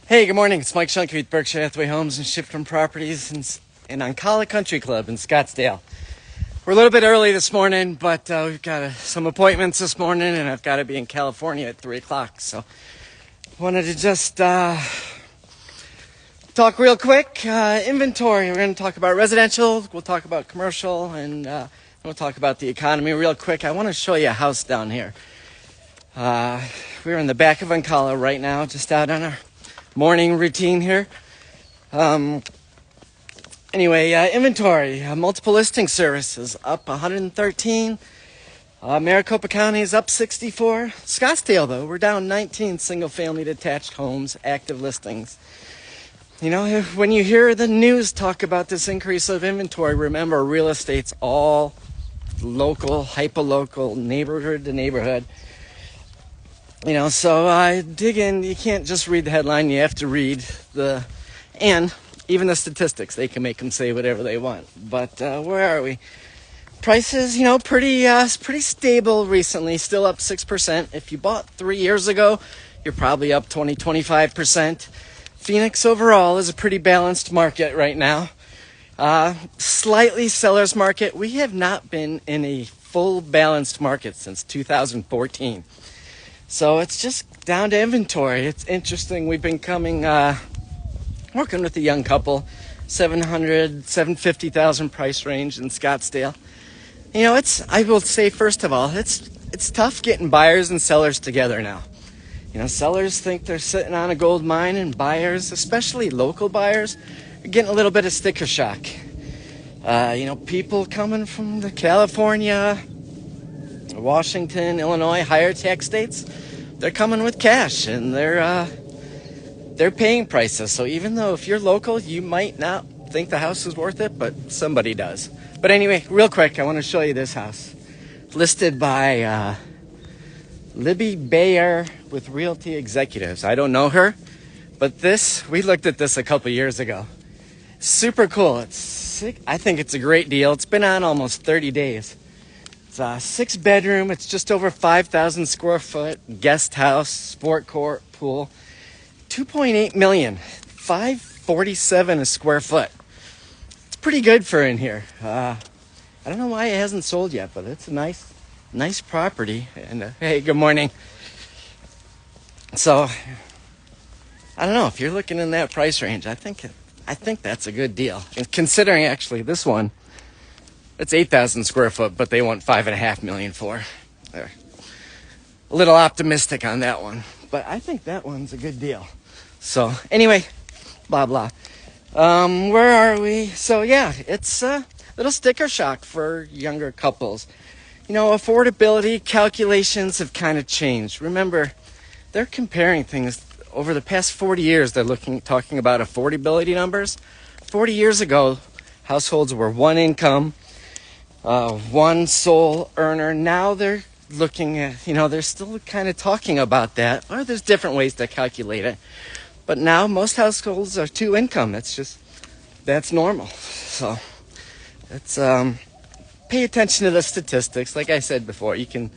Hey, good morning. It's Mike Shunke with Berkshire Hathaway Homes and Shifton Properties in Oncala Country Club in Scottsdale. We're a little bit early this morning, but we've got some appointments this morning, and I've got to be in California at 3 o'clock. So I wanted to just talk real quick. Inventory. We're going to talk about residential. We'll talk about commercial, and we'll talk about the economy real quick. I want to show you a house down here. We're in the back of Oncala right now, just out on our morning routine here. Inventory, multiple listing services up 113. Maricopa County is up 64. Scottsdale, though, we're down 19 single-family detached homes, active listings. You know, when you hear the news talk about this increase of inventory, remember real estate's all local, hyper-local, neighborhood to neighborhood. You know, so I dig in. You can't just read the headline. You have to read and even the statistics. They can make them say whatever they want. But where are we? Prices, pretty stable recently. Still up 6%. If you bought 3 years ago, you're probably up 25%. Phoenix overall is a pretty balanced market right now. Slightly seller's market. We have not been in a full balanced market since 2014. So it's just down to inventory. It's interesting. We've been working with a young couple, $750,000 price range in Scottsdale. I will say, first of all, it's tough getting buyers and sellers together now. Sellers think they're sitting on a gold mine, and buyers, especially local buyers, are getting a little bit of sticker shock. People coming from the California, Washington, Illinois, higher tax states, they're coming with cash, and they're paying prices. So even though if you're local, you might not think the house is worth it, but somebody does. But anyway, real quick, I want to show you this house. Listed by Libby Bayer with Realty Executives. I don't know her, but we looked at this a couple years ago. Super cool. I think it's a great deal. It's been on almost 30 days. It's a 6-bedroom. It's just over 5,000 square foot guest house, sport court, pool. $2.8 million, $547 a square foot. It's pretty good for in here. I don't know why it hasn't sold yet, but it's a nice property. And hey, good morning. So I don't know if you're looking in that price range. I think that's a good deal. And considering actually this one, it's 8,000 square foot, but they want $5.5 million for. They're a little optimistic on that one, but I think that one's a good deal. So anyway, blah blah. Where are we? So yeah, it's a little sticker shock for younger couples. Affordability calculations have kind of changed. Remember, they're comparing things over the past 40 years. They're talking about affordability numbers. 40 years ago, households were one income, one sole earner. Now they're looking at, they're still kind of talking about that. Or there's different ways to calculate it. But now most households are 2 income. That's normal. So it's pay attention to the statistics. Like I said before, you can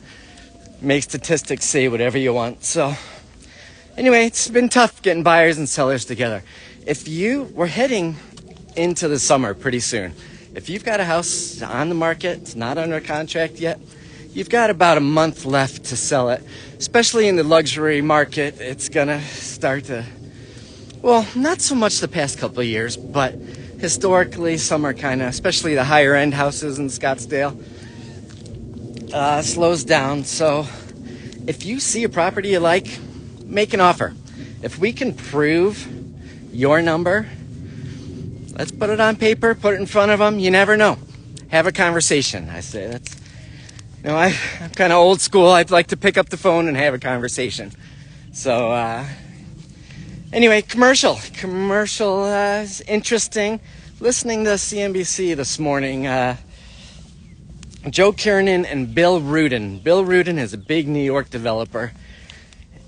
make statistics say whatever you want. So anyway, it's been tough getting buyers and sellers together. We're heading into the summer pretty soon. If you've got a house on the market, it's not under contract yet, you've got about a month left to sell it. Especially in the luxury market, it's going to start to, well, not so much the past couple of years, but historically, some are kind of, especially the higher end houses in Scottsdale, slows down. So if you see a property you like, make an offer. If we can prove your number, let's put it on paper, put it in front of them. You never know. Have a conversation. I say that's, I'm kind of old school. I'd like to pick up the phone and have a conversation. So, anyway, commercial is interesting. Listening to CNBC this morning, Joe Kiernan and Bill Rudin. Bill Rudin is a big New York developer.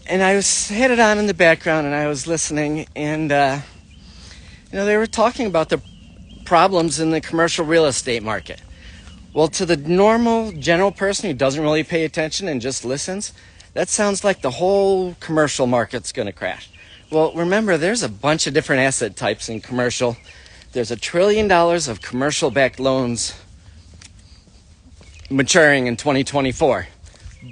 And I had it on in the background, and I was listening, and they were talking about the problems in the commercial real estate market. Well, to the normal general person who doesn't really pay attention and just listens, that sounds like the whole commercial market's going to crash. Well, remember, there's a bunch of different asset types in commercial. There's $1 trillion of commercial-backed loans maturing in 2024.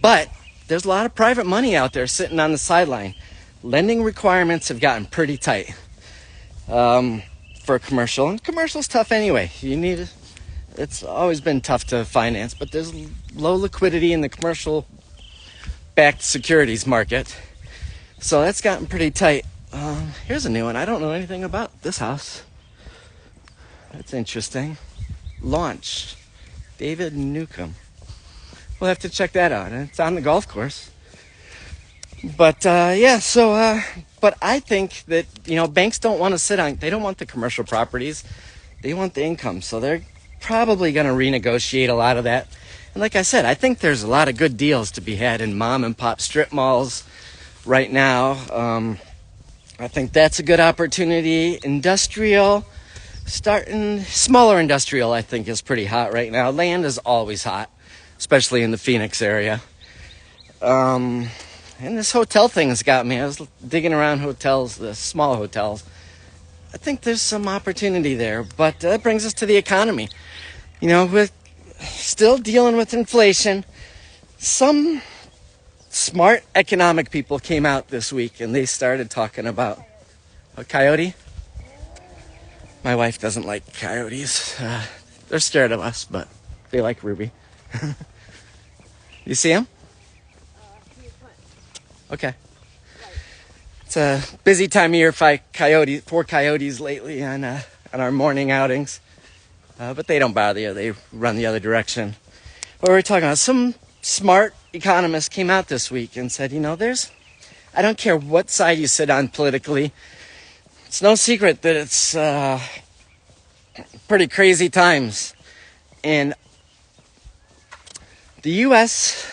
But there's a lot of private money out there sitting on the sideline. Lending requirements have gotten pretty tight for commercial. And commercial's tough anyway. It's always been tough to finance, but there's low liquidity in the commercial-backed securities market. So that's gotten pretty tight. Here's a new one. I don't know anything about this house. That's interesting. Launch. David Newcomb. We'll have to check that out. It's on the golf course. But, but I think that, banks don't want to they don't want the commercial properties. They want the income. So they're probably going to renegotiate a lot of that. And like I said, I think there's a lot of good deals to be had in mom and pop strip malls right now. I think that's a good opportunity. Industrial, smaller industrial, I think, is pretty hot right now. Land is always hot, especially in the Phoenix area. And this hotel thing has got me. I was digging around hotels, the small hotels. I think there's some opportunity there, but that brings us to the economy. We're still dealing with inflation. Some smart economic people came out this week and they started talking about a coyote. My wife doesn't like coyotes. They're scared of us, but they like Ruby. You see him? Okay. It's a busy time of year for coyotes lately on our morning outings. But they don't bother you. They run the other direction. What were we talking about? Some smart economists came out this week and said, I don't care what side you sit on politically. It's no secret that it's pretty crazy times. And the U.S.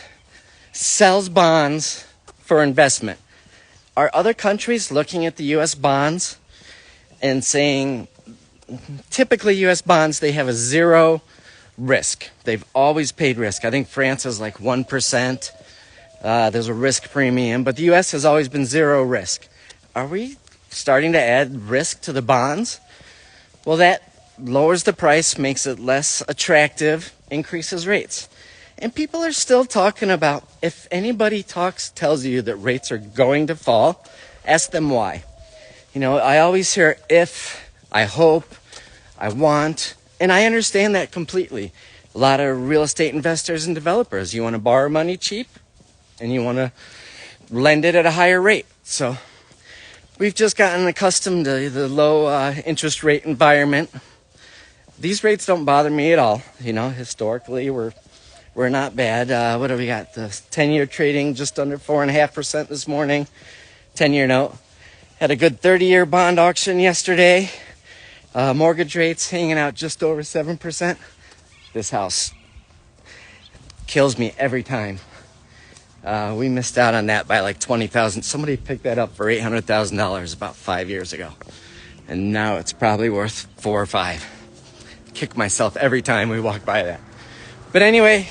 sells bonds for investment. Are other countries looking at the U.S. bonds and saying, typically U.S. bonds, they have a zero risk. They've always paid risk. I think France is like 1%. There's a risk premium, but the U.S. has always been zero risk. Are we starting to add risk to the bonds? Well, that lowers the price, makes it less attractive, increases rates. And people are still talking about, if anybody tells you that rates are going to fall, ask them why. I always hear if, I hope, I want, and I understand that completely. A lot of real estate investors and developers, you want to borrow money cheap and you want to lend it at a higher rate. So we've just gotten accustomed to the low interest rate environment. These rates don't bother me at all. Historically, we're not bad. What do we got? The 10-year trading just under 4.5% this morning. 10-year note. Had a good 30-year bond auction yesterday. Mortgage rates hanging out just over 7%. This house kills me every time. We missed out on that by like $20,000. Somebody picked that up for $800,000 about 5 years ago. And now it's probably worth 4 or 5. Kick myself every time we walk by that. But anyway,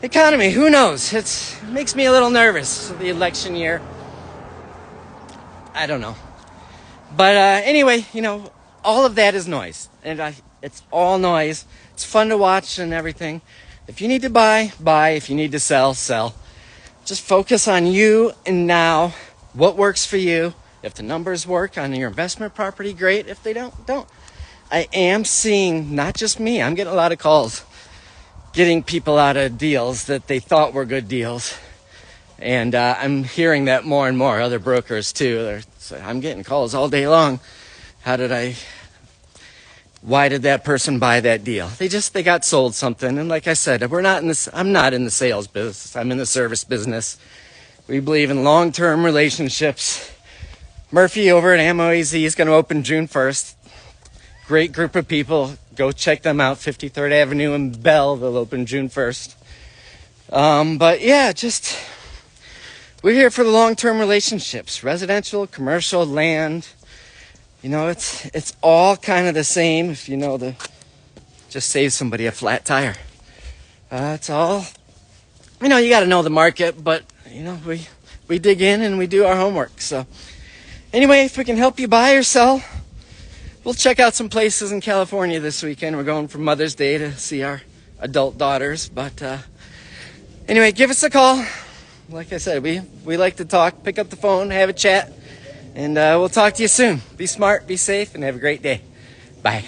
economy, who knows? It makes me a little nervous, the election year. I don't know. But anyway, all of that is noise. And it's all noise. It's fun to watch and everything. If you need to buy, buy. If you need to sell, sell. Just focus on you and now. What works for you. If the numbers work on your investment property, great. If they don't. I am seeing, not just me, I'm getting a lot of calls, getting people out of deals that they thought were good deals. And I'm hearing that more and more. Other brokers, too. I'm getting calls all day long. Why did that person buy that deal? They got sold something. And like I said, I'm not in the sales business. I'm in the service business. We believe in long-term relationships. Murphy over at Ammo AZ is going to open June 1st. Great group of people. Go check them out. 53rd Avenue in Bell. They'll open June 1st. But yeah, we're here for the long-term relationships. Residential, commercial, land. It's all kind of the same if just save somebody a flat tire. It's all, you got to know the market, but, we we dig in and we do our homework. So anyway, if we can help you buy or sell, we'll check out some places in California this weekend. We're going for Mother's Day to see our adult daughters. But anyway, give us a call. Like I said, we like to talk. Pick up the phone, have a chat, and we'll talk to you soon. Be smart, be safe, and have a great day. Bye.